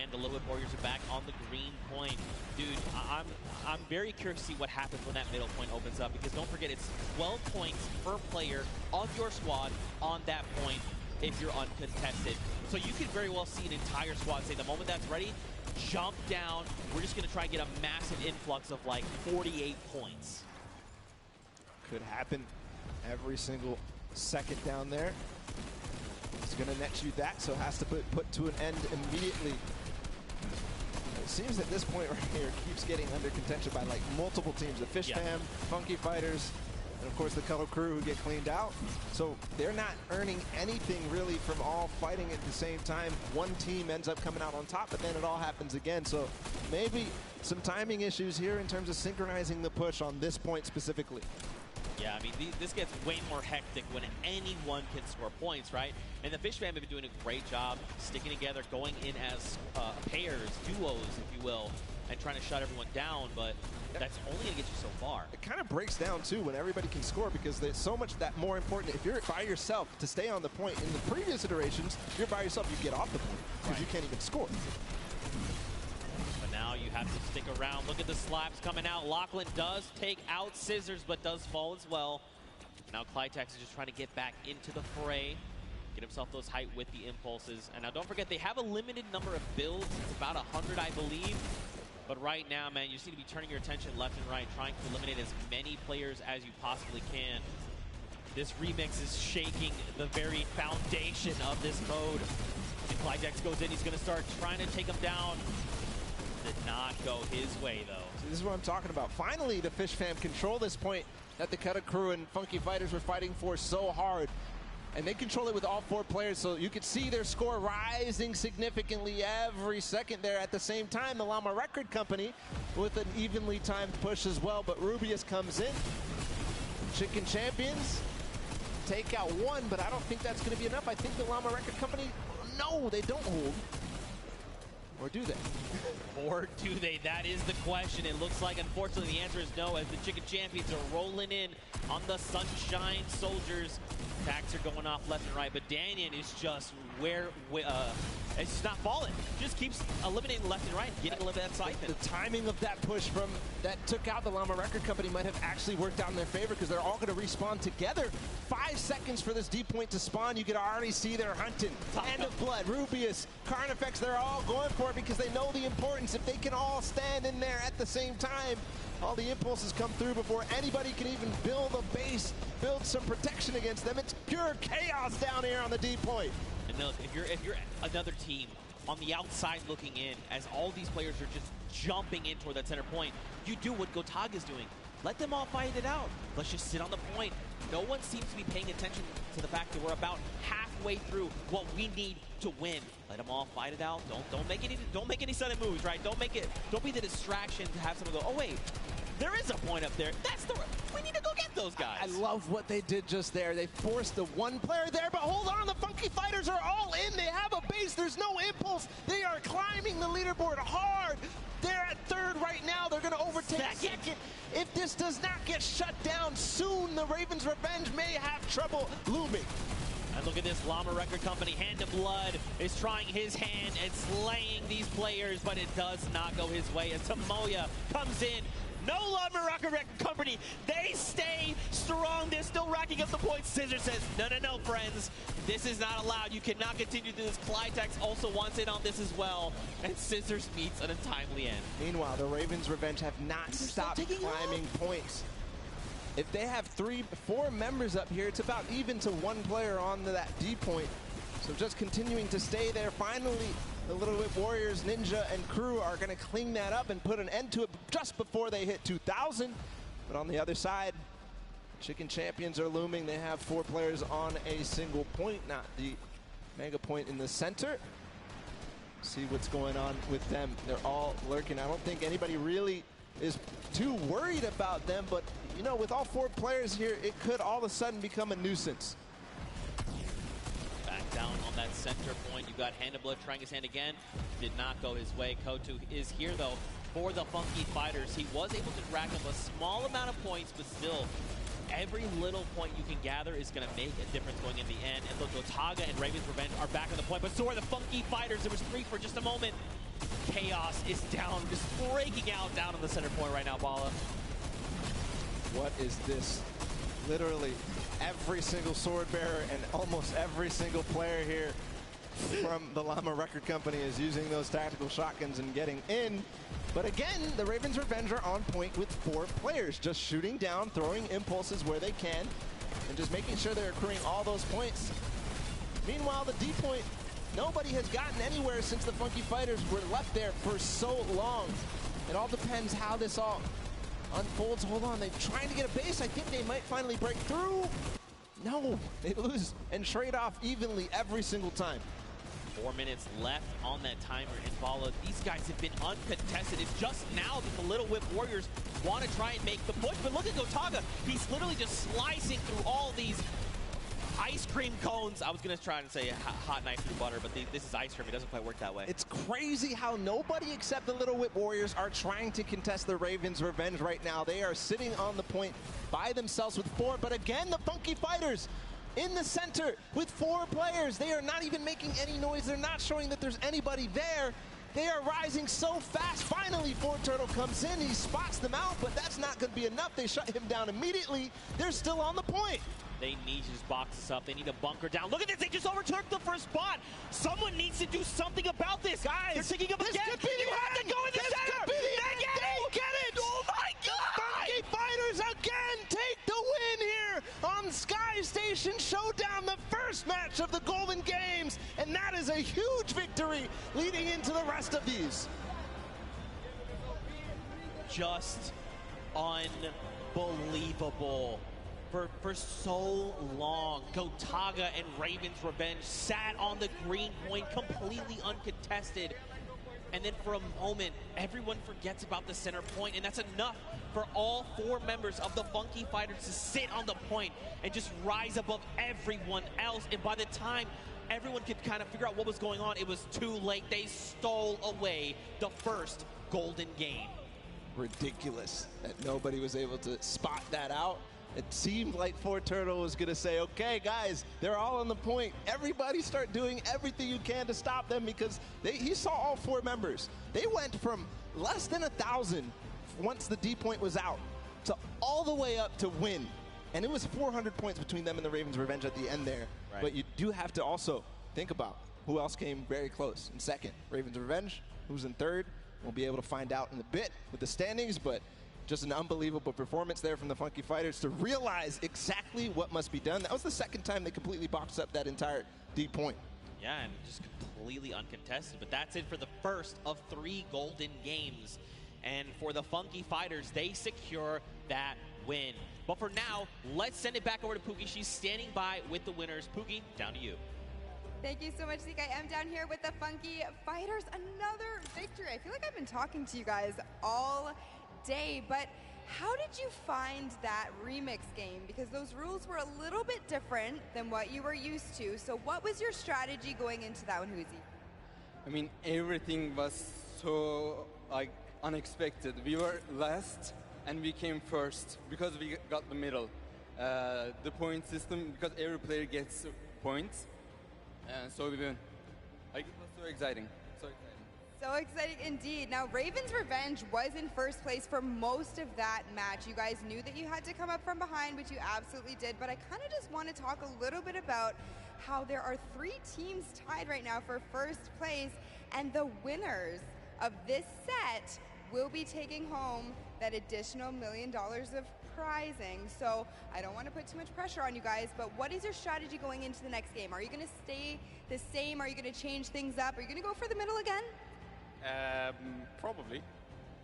hand. The Little Whip Warriors are back on the green point. Dude, I'm very curious to see what happens when that middle point opens up, because don't forget, it's 12 points per player of your squad on that point if you're uncontested. So you could very well see an entire squad say, the moment that's ready, jump down. We're just going to try and get a massive influx of like 48 points. Could happen every single second down there. It's going to net you that, so has to put to an end immediately. It seems that this point right here keeps getting under contention by like multiple teams. The Fish Fam, Funky Fighters, and of course the Color Crew, who get cleaned out. So they're not earning anything really from all fighting at the same time. One team ends up coming out on top, but then it all happens again. So maybe some timing issues here in terms of synchronizing the push on this point specifically. Yeah, I mean, this gets way more hectic when anyone can score points, right? And the Fish Fam have been doing a great job sticking together, going in as pairs, duos, if you will, and trying to shut everyone down, but that's only going to get you so far. It kind of breaks down, too, when everybody can score, because there's so much that more important. If you're by yourself to stay on the point, in the previous iterations, you're by yourself, you get off the point, because you can't even score. But now you have to stick around. Look at the slaps coming out. Lachlan does take out Scissors, but does fall as well. Now Clytex is just trying to get back into the fray, get himself those height with the impulses. And now don't forget, they have a limited number of builds. It's about 100, I believe. But right now, man, you just need to be turning your attention left and right, trying to eliminate as many players as you possibly can. This remix is shaking the very foundation of this mode. And Clytex goes in, he's going to start trying to take him down. Did not go his way, though. So this is what I'm talking about. Finally, the Fish Fam control this point that the Cutter Crew and Funky Fighters were fighting for so hard. And they control it with all 4 players, so you could see their score rising significantly every second there. At the same time, the Llama Record Company with an evenly timed push as well, but Rubius comes in. Chicken Champions take out 1, but I don't think that's going to be enough. I think the Llama Record Company, no, they don't hold. Or do they? Or do they? That is the question. It looks like, unfortunately, the answer is no, as the Chicken Champions are rolling in on the Sunshine Soldiers. Attacks are going off left and right, but Danyan is just it's just not falling. Just keeps eliminating left and right, getting a little bit of that siphon. The timing of that push that took out the Llama Record Company might have actually worked out in their favor, because they're all going to respawn together. 5 seconds for this D point to spawn. You can already see they're hunting. Hand of Blood, Rubius, Carnifex, they're all going for it because they know the importance. If they can all stand in there at the same time, all the impulses come through before anybody can even build a base, build some protection against them. It's pure chaos down here on the D point. And look, if you're another team on the outside looking in, as all these players are just jumping in toward that center point, you do what Gotaga's doing. Let them all fight it out. Let's just sit on the point. No one seems to be paying attention to the fact that we're about halfway through what we need to win. Let them all fight it out. Don't make any sudden moves, right? Don't be the distraction to have someone go, oh wait, there is a point up there. We need to go get those guys. I love what they did just there. They forced the 1 player there, but hold on, the Funky Fighters are all in. They have a base. There's no impulse. They are climbing the leaderboard hard. They're at 3rd right now. They're going to overtake second. If this does not get shut down soon, the Ravens' revenge may have trouble looming. And look at this, Llama Record Company, Hand of Blood is trying his hand at slaying these players, but it does not go his way as Tomoya comes in. No Llama Record Company, they stay strong. They're still racking up the points. Scissor says, no, friends. This is not allowed. You cannot continue to do this. Clytex also wants in on this as well. And Scissors meets an untimely end. Meanwhile, the Ravens' revenge have not stopped climbing points. If they have 4 members up here, it's about even to 1 player on that D point. So just continuing to stay there. Finally, the Little Whip Warriors, Ninja, and crew are going to clean that up and put an end to it just before they hit 2,000. But on the other side, Chicken Champions are looming. They have 4 players on a single point, not the mega point in the center. See what's going on with them. They're all lurking. I don't think anybody really is too worried about them, but you know, with all 4 players here, it could all of a sudden become a nuisance. Back down on that center point. You've got Hand of Blood trying his hand again. Did not go his way. Kotu is here, though, for the Funky Fighters. He was able to rack up a small amount of points, but still, every little point you can gather is going to make a difference going in the end. And look, Gotaga and Raven's Revenge are back on the point, but so are the Funky Fighters. There was 3 for just a moment. chaos is down, just breaking out down in the center point right now, Bala. What is this? Literally every single sword bearer and almost every single player here from the Llama Record Company is using those tactical shotguns and getting in. But again, the Ravens Revenge are on point with 4 players, just shooting down, throwing impulses where they can, and just making sure they're accruing all those points. Meanwhile, the D point, nobody has gotten anywhere since the Funky Fighters were left there for so long. It all depends how this all unfolds. Hold on, they're trying to get a base. I think they might finally break through. No, they lose and trade off evenly every single time. 4 minutes left on that timer, and Bala, these guys have been uncontested. It's just now that the Little Whip Warriors want to try and make the push, but look at Gotaga. He's literally just slicing through all these ice cream cones. I was going to try and say hot knife through butter, but this is ice cream. It doesn't quite work that way. It's crazy how nobody except the Little Whip Warriors are trying to contest the Ravens Revenge right now. They are sitting on the point by themselves with 4, but again, the Funky Fighters in the center with 4 players. They are not even making any noise. They're not showing that there's anybody there. They are rising so fast. Finally, Turtle comes in. He spots them out, but that's not going to be enough. They shut him down immediately. They're still on the point. They need to just box this up. They need to bunker down. Look at this. They just overtook the first spot. Someone needs to do something about this. Guys, they're ticking up again. Could be you have to go in the center. They get it. Oh, my God. Funky Fighters again take the win here on Sky Station Showdown, the first match of the Golden Games. And that is a huge victory leading into the rest of these. Just unbelievable. For so long, Gotaga and Ravens Revenge sat on the green point completely uncontested. And then for a moment, everyone forgets about the center point, and that's enough for all 4 members of the Funky Fighters to sit on the point and just rise above everyone else. And by the time everyone could kind of figure out what was going on, it was too late. They stole away the first golden game. Ridiculous that nobody was able to spot that out. It seemed like Turtle was going to say, okay, guys, they're all on the point. Everybody start doing everything you can to stop them, because he saw all 4 members. They went from less than 1,000 once the D point was out to all the way up to win. And it was 400 points between them and the Ravens Revenge at the end there. Right. But you do have to also think about who else came very close in second. Ravens Revenge, who's in third. We'll be able to find out in a bit with the standings, but just an unbelievable performance there from the Funky Fighters to realize exactly what must be done. That was the second time they completely boxed up that entire D point. Yeah, and just completely uncontested. But that's it for the first of 3 golden games. And for the Funky Fighters, they secure that win. But for now, let's send it back over to Pookie. She's standing by with the winners. Pookie, down to you. Thank you so much, Zeke. I am down here with the Funky Fighters. Another victory. I feel like I've been talking to you guys all day, but how did you find that remix game? Because those rules were a little bit different than what you were used to. So what was your strategy going into that one, Huzi? I mean, everything was so unexpected. We were last and we came first because we got the middle. The point system, because every player gets points, so we win. It was so exciting. So exciting indeed. Now, Ravens Revenge was in first place for most of that match. You guys knew that you had to come up from behind, which you absolutely did. But I kind of just want to talk a little bit about how there are 3 teams tied right now for first place, and the winners of this set will be taking home that additional $1 million of prizing. So I don't want to put too much pressure on you guys, but what is your strategy going into the next game? Are you going to stay the same? Are you going to change things up? Are you going to go for the middle again? Probably.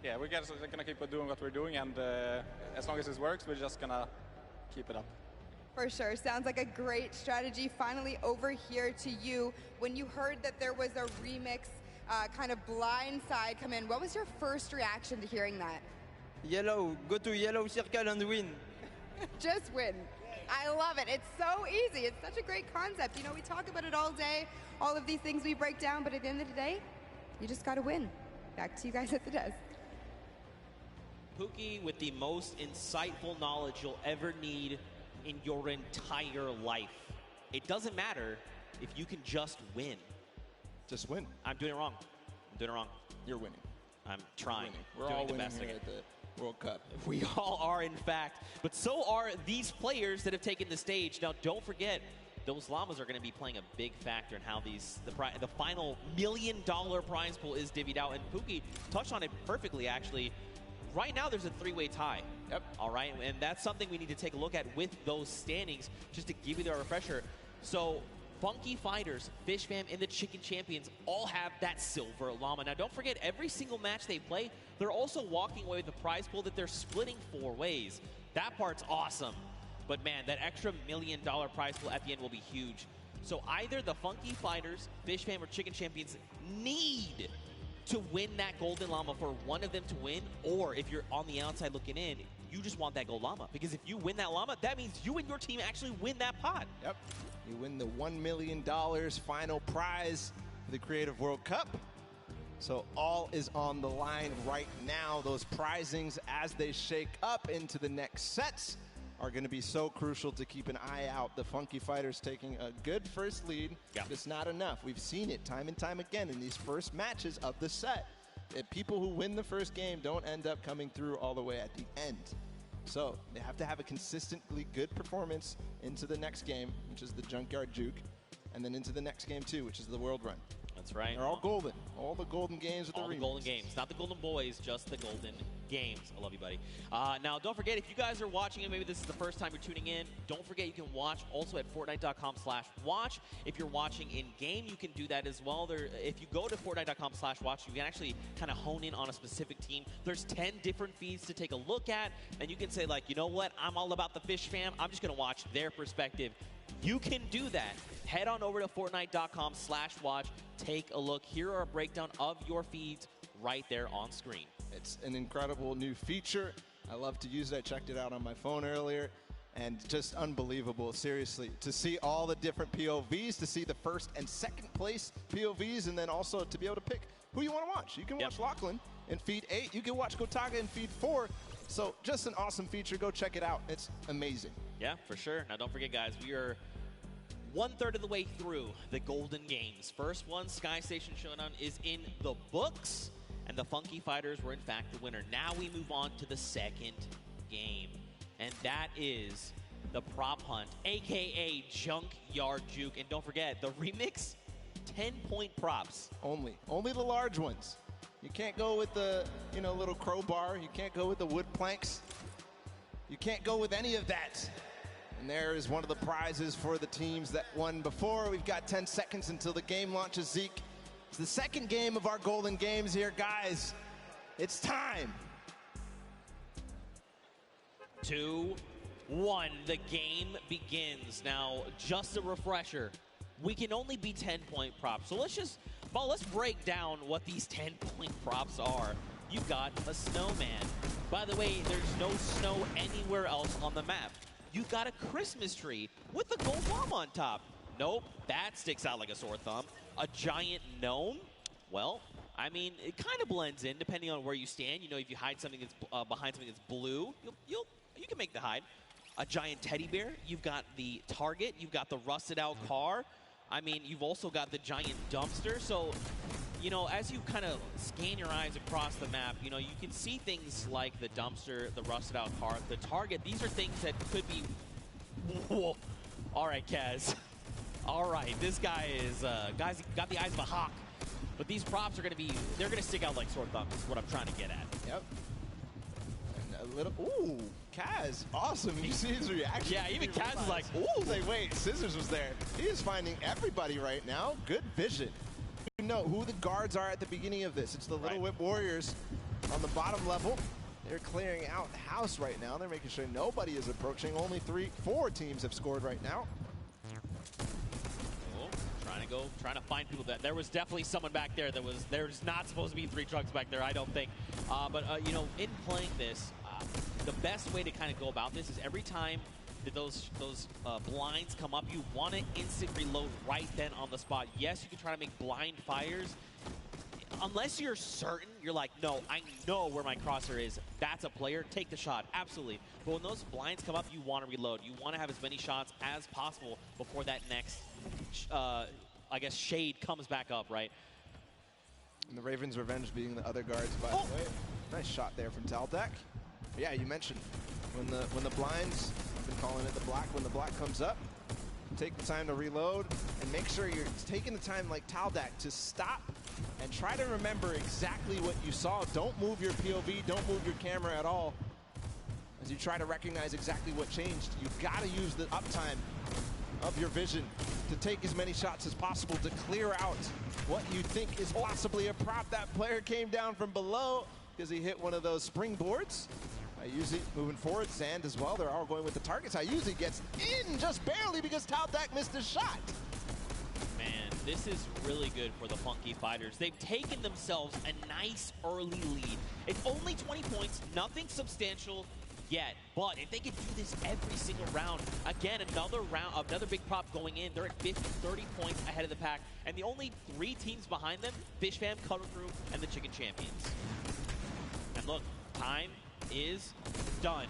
Yeah, we're going to keep doing what we're doing, and as long as this works, we're just going to keep it up. For sure. Sounds like a great strategy. Finally over here to you. When you heard that there was a remix kind of blind side come in, what was your first reaction to hearing that? Yellow. Go to yellow circle and win. Just win. I love it. It's so easy. It's such a great concept. You know, we talk about it all day, all of these things we break down, but at the end of the day, you just got to win. Back to you guys at the desk. Pookie with the most insightful knowledge you'll ever need in your entire life. It doesn't matter if you can just win. Just win. I'm doing it wrong. doing it wrong. You're winning. I'm trying. We're doing all the winning best here I at can. the World Cup. We all are, in fact. But so are these players that have taken the stage. Now, don't forget, those llamas are going to be playing a big factor in how the final $1 million prize pool is divvied out. And Pookie touched on it perfectly, actually. Right now, there's a three-way tie. Yep. All right, and that's something we need to take a look at with those standings, just to give you the refresher. So, Funky Fighters, Fish Fam, and the Chicken Champions all have that silver llama. Now, don't forget, every single match they play, they're also walking away with the prize pool that they're splitting 4 ways. That part's awesome. But man, that extra $1 million prize pool at the end will be huge. So either the Funky Fighters, Fish Fam, or Chicken Champions need to win that golden llama for one of them to win, or if you're on the outside looking in, you just want that gold llama. Because if you win that llama, that means you and your team actually win that pot. Yep. You win the $1 million final prize for the Creative World Cup. So all is on the line right now. Those prizings, as they shake up into the next sets, are going to be so crucial to keep an eye out. The Funky Fighters taking a good first lead, yeah. but it's not enough. We've seen it time and time again in these first matches of the set. People who win the first game don't end up coming through all the way at the end. So they have to have a consistently good performance into the next game, which is the Junkyard Juke, and then into the next game too, which is the World Run. That's right. They're all golden. All the golden games with all the the golden games. Not the golden boys, just the golden games. I love you, buddy. Now, don't forget, if you guys are watching and maybe this is the first time you're tuning in, don't forget you can watch also at Fortnite.com/watch. If you're watching in-game, you can do that as well. If you go to Fortnite.com/watch, you can actually kind of hone in on a specific team. There's 10 different feeds to take a look at, and you can say, like, you know what? I'm all about the Fish Fam. I'm just going to watch their perspective. You can do that. Head on over to Fortnite.com/watch. Take a look. Here are a breakdown of your feeds right there on screen. It's an incredible new feature. I love to use it. I checked it out on my phone earlier, and just unbelievable, seriously. To see all the different POVs, to see the first and second place POVs, and then also to be able to pick who you want to watch. You can watch Lachlan in feed 8. You can watch Gotaga in feed 4. So just an awesome feature. Go check it out. It's amazing. Yeah, for sure. Now, don't forget, guys, we are 1/3 of the way through the Golden Games. First one, Sky Station Showdown, is in the books, and the Funky Fighters were, in fact, the winner. Now we move on to the second game, and that is the Prop Hunt, a.k.a. Junkyard Juke. And don't forget, the remix, 10-point props. Only the large ones. You can't go with the, little crowbar. You can't go with the wood planks. You can't go with any of that. And there is one of the prizes for the teams that won before. We've got 10 seconds until the game launches, Zeke. It's the second game of our Golden Games here, guys. It's time. 2, 1, the game begins. Now, just a refresher, we can only be 10-point props. So let's break down what these 10-point props are. You've got a snowman. By the way, there's no snow anywhere else on the map. You've got a Christmas tree with a gold llama on top. Nope, that sticks out like a sore thumb. A giant gnome? Well, I mean, it kind of blends in depending on where you stand. If you hide something that's behind something that's blue, you can make the hide. A giant teddy bear. You've got the target. You've got the rusted out car. I mean, you've also got the giant dumpster. So, as you kind of scan your eyes across the map, you can see things like the dumpster, the rusted out car, the target. These are things that could be... Whoa. All right, Kaz. All right, this guy is... guy's got the eyes of a hawk. But these props are going to be... They're going to stick out like sore thumbs is what I'm trying to get at. Yep. And a little... Ooh, Kaz. Awesome. You see his reaction. Yeah, even Kaz is like, ooh. He's like, wait, Scissors was there. He is finding everybody right now. Good vision. You know who the guards are at the beginning of this. It's the Little Whip Warriors on the bottom level. They're clearing out the house right now. They're making sure nobody is approaching. Only 4 teams have scored right now. Trying to find people. There was definitely someone back there there's not supposed to be 3 trucks back there, I don't think. But in playing this, the best way to kind of go about this is every time that those blinds come up, you want to instant reload right then on the spot. Yes, you can try to make blind fires. Unless you're certain, you're like, no, I know where my crosshair is. That's a player. Take the shot. Absolutely. But when those blinds come up, you want to reload. You want to have as many shots as possible before that next, I guess, shade comes back up, right? And the Ravens Revenge being the other guards, by the way. Nice shot there from Taldeck. Yeah, you mentioned when the blinds, I've been calling it the black, when the black comes up, take the time to reload and make sure you're taking the time like Taldeck to stop and try to remember exactly what you saw. Don't move your POV, don't move your camera at all. As you try to recognize exactly what changed, you've got to use the uptime of your vision to take as many shots as possible to clear out what you think is possibly a prop. That player came down from below because he hit one of those springboards. Gyw moving forward, Zand as well. They're all going with the targets. Gyw gets in just barely because Taldeck missed a shot. Man, this is really good for the Funky Fighters. They've taken themselves a nice early lead. It's only 20 points, nothing substantial yet, but if they can do this every single round, again, another big prop going in, they're at 30 points ahead of the pack, and the only 3 teams behind them, Fish Fam, Cuddle Crew, and the Chicken Champions. And look, time is done.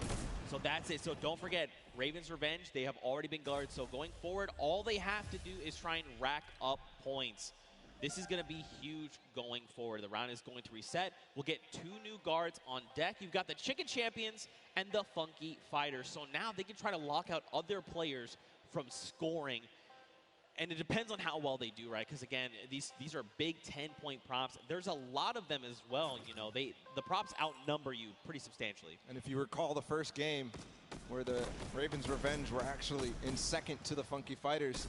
So that's it. So don't forget, Ravens Revenge, they have already been guarded. So going forward, all they have to do is try and rack up points. This is going to be huge going forward. The round is going to reset. We'll get 2 new guards on deck. You've got the Chicken Champions and the Funky Fighters. So now they can try to lock out other players from scoring. And it depends on how well they do, right? Because again, these are big 10-point props. There's a lot of them as well. You know, the props outnumber you pretty substantially. And if you recall the first game where the Ravens Revenge were actually in second to the Funky Fighters.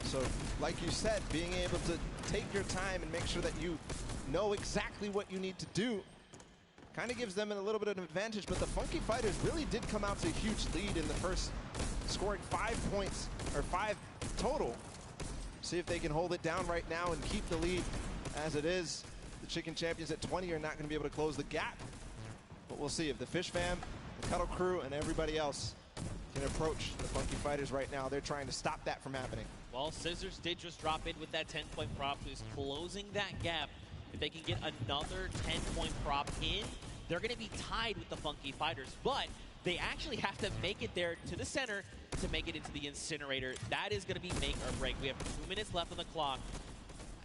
So like you said, being able to take your time and make sure that you know exactly what you need to do kind of gives them a little bit of an advantage. But the Funky Fighters really did come out to a huge lead in the first, scoring 5 points, or 5 total. See if they can hold it down right now and keep the lead as it is. The Chicken Champions at 20 are not going to be able to close the gap. But we'll see if the Fish Fam, the Cuddle Crew, and everybody else can approach the Funky Fighters right now. They're trying to stop that from happening. Well, Scissors did just drop in with that 10-point prop, who's closing that gap. If they can get another 10-point prop in, they're going to be tied with the Funky Fighters. But they actually have to make it there to the center to make it into the incinerator. That is going to be make or break. We have 2 minutes left on the clock.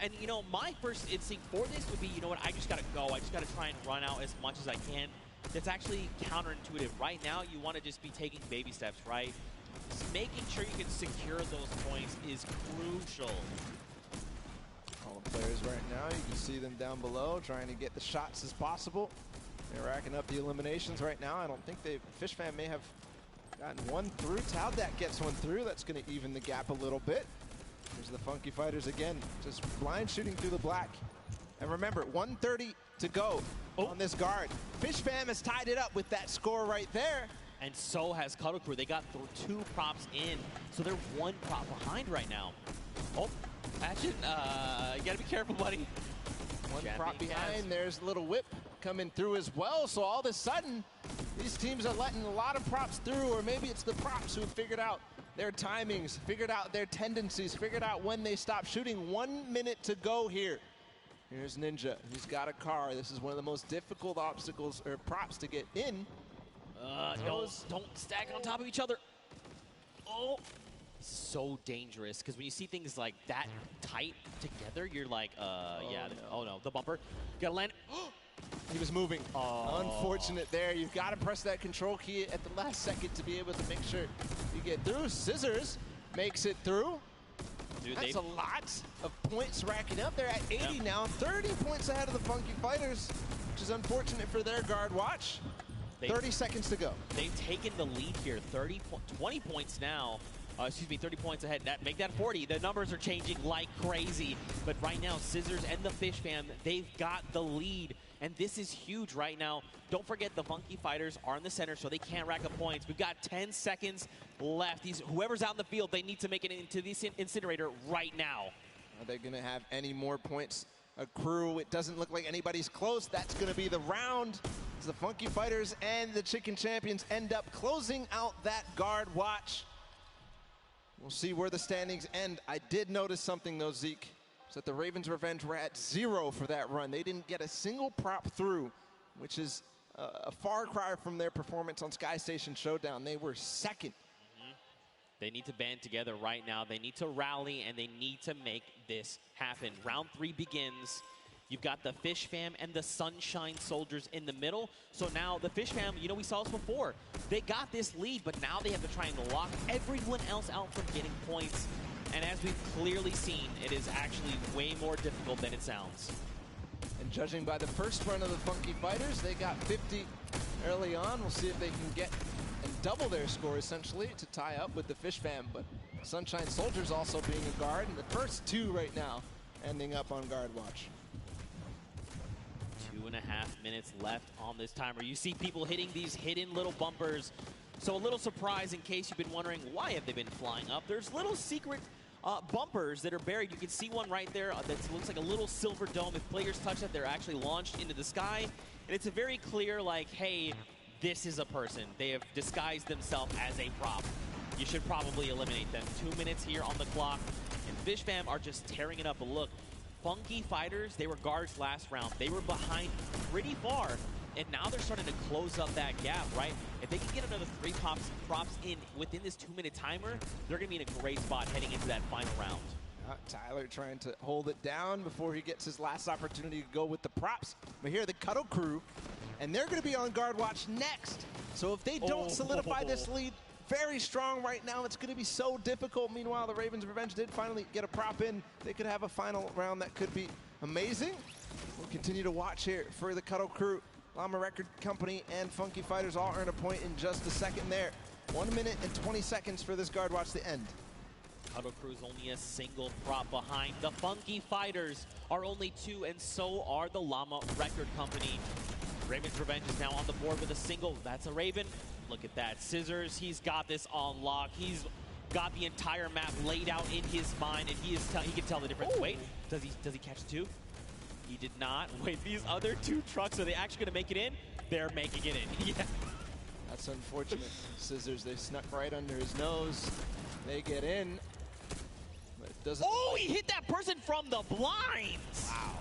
And, you know, my first instinct for this would be, you know what, I just got to go. I just got to try and run out as much as I can. That's actually counterintuitive. Right now, you want to just be taking baby steps, right? Just making sure you can secure those points is crucial. All the players right now, you can see them down below trying to get the shots as possible. They're racking up the eliminations right now. I don't think Fish Fam may have gotten one through. Taldeck gets one through. That's going to even the gap a little bit. There's the Funky Fighters again, just blind shooting through the black. And remember, 1:30 to go on this guard. Fish Fam has tied it up with that score right there. And so has Cuddle Crew. They got 2 props in, so they're 1 prop behind right now. Oh, Action, you gotta be careful, buddy. One prop behind. There's a little whip coming through as well. So all of a sudden, these teams are letting a lot of props through, or maybe it's the props who have figured out their timings, figured out their tendencies, figured out when they stop shooting. 1 minute to go here. Here's Ninja. He's got a car. This is one of the most difficult obstacles or props to get in. Don't stack on top of each other. Oh, so dangerous, because when you see things like that tight together, you're like, yeah, no. Oh no, the bumper. You gotta land. He was moving. Unfortunate there. You've got to press that control key at the last second to be able to make sure you get through. Scissors makes it through. Dude, that's a lot of points racking up. They're at 80 now, 30 points ahead of the Funky Fighters, which is unfortunate for their guard watch. 30 seconds to go. They've taken the lead here, 20 points now. 30 points ahead. Make that 40. The numbers are changing like crazy. But right now, Scissors and the Fish Fam, they've got the lead. And this is huge right now. Don't forget the Funky Fighters are in the center, so they can't rack up points. We've got 10 seconds left. Whoever's out in the field, they need to make it into the incinerator right now. Are they going to have any more points accrue? It doesn't look like anybody's close. That's going to be the round. As the Funky Fighters and the Chicken Champions end up closing out that guard watch. We'll see where the standings end. I did notice something, though, Zeke, is that the Ravens Revenge were at 0 for that run. They didn't get a single prop through, which is a far cry from their performance on Sky Station Showdown. They were second. They need to band together right now. They need to rally, and they need to make this happen. Round 3 begins You've got the Fish Fam and the Sunshine Soldiers in the middle. So now the Fish Fam, you know, we saw this before. They got this lead, but now they have to try and lock everyone else out from getting points. And as we've clearly seen, it is actually way more difficult than it sounds. And judging by the first run of the Funky Fighters, they got 50 early on. We'll see if they can get and double their score, essentially, to tie up with the Fish Fam. But Sunshine Soldiers also being a guard, and the first two right now ending up on guard watch. 2.5 minutes left on this timer. You see people hitting these hidden little bumpers. So a little surprise in case you've been wondering why have they been flying up. There's little secret bumpers that are buried. You can see one right there that looks like a little silver dome. If players touch that, they're actually launched into the sky. And it's a very clear, like, hey, this is a person. They have disguised themselves as a prop. You should probably eliminate them. 2 minutes here on the clock. And Fish Fam are just tearing it up. But look, Funky Fighters, they were guards last round. They were behind pretty far. And now they're starting to close up that gap, right? If they can get another 3 props in within this 2-minute timer, they're going to be in a great spot heading into that final round. Tyler trying to hold it down before he gets his last opportunity to go with the props. But here, the Cuddle Crew, and they're going to be on guard watch next. So if they don't solidify this lead very strong right now, it's going to be so difficult. Meanwhile, the Ravens Revenge did finally get a prop in. They could have a final round that could be amazing. We'll continue to watch here for the Cuddle Crew. Llama Record Company and Funky Fighters all earn a point in just a second there. 1 minute and 20 seconds for this guard watch to end. Cuddle Crew's only a single prop behind. The Funky Fighters are only 2, and so are the Llama Record Company. Raven's Revenge is now on the board with a single. That's a Raven. Look at that. Scissors, he's got this on lock. He's got the entire map laid out in his mind, and he can tell the difference. Wait, does he catch the 2? He did not. Wait, these other 2 trucks, are they actually going to make it in? They're making it in. Yeah. That's unfortunate. Scissors, they snuck right under his nose. They get in. But it doesn't. Oh, he hit that person from the blinds. Wow.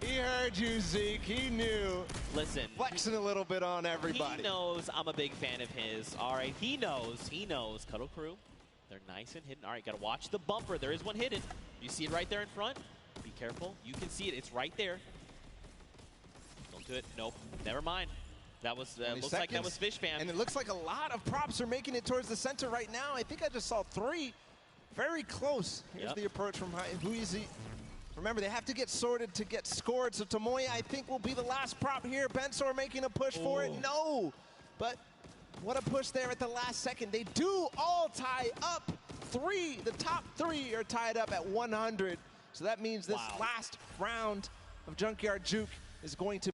He heard you, Zeke. He knew. Listen. Flexing a little bit on everybody. He knows I'm a big fan of his. All right, he knows. He knows. Cuddle Crew. They're nice and hidden. All right, got to watch the bumper. There is one hidden. You see it right there in front? Be careful. You can see it. It's right there. Don't do it. Nope. Never mind. That was looks like that was Fish Fam. And it looks like a lot of props are making it towards the center right now. I think I just saw 3. Very close. Here's the approach from Huizi. Remember, they have to get sorted to get scored. So Tomoya, I think, will be the last prop here. Bensor making a push for it. No. But what a push there at the last second. They do all tie up. 3, the top 3 are tied up at 100. So that means this last round of Junkyard Juke is going to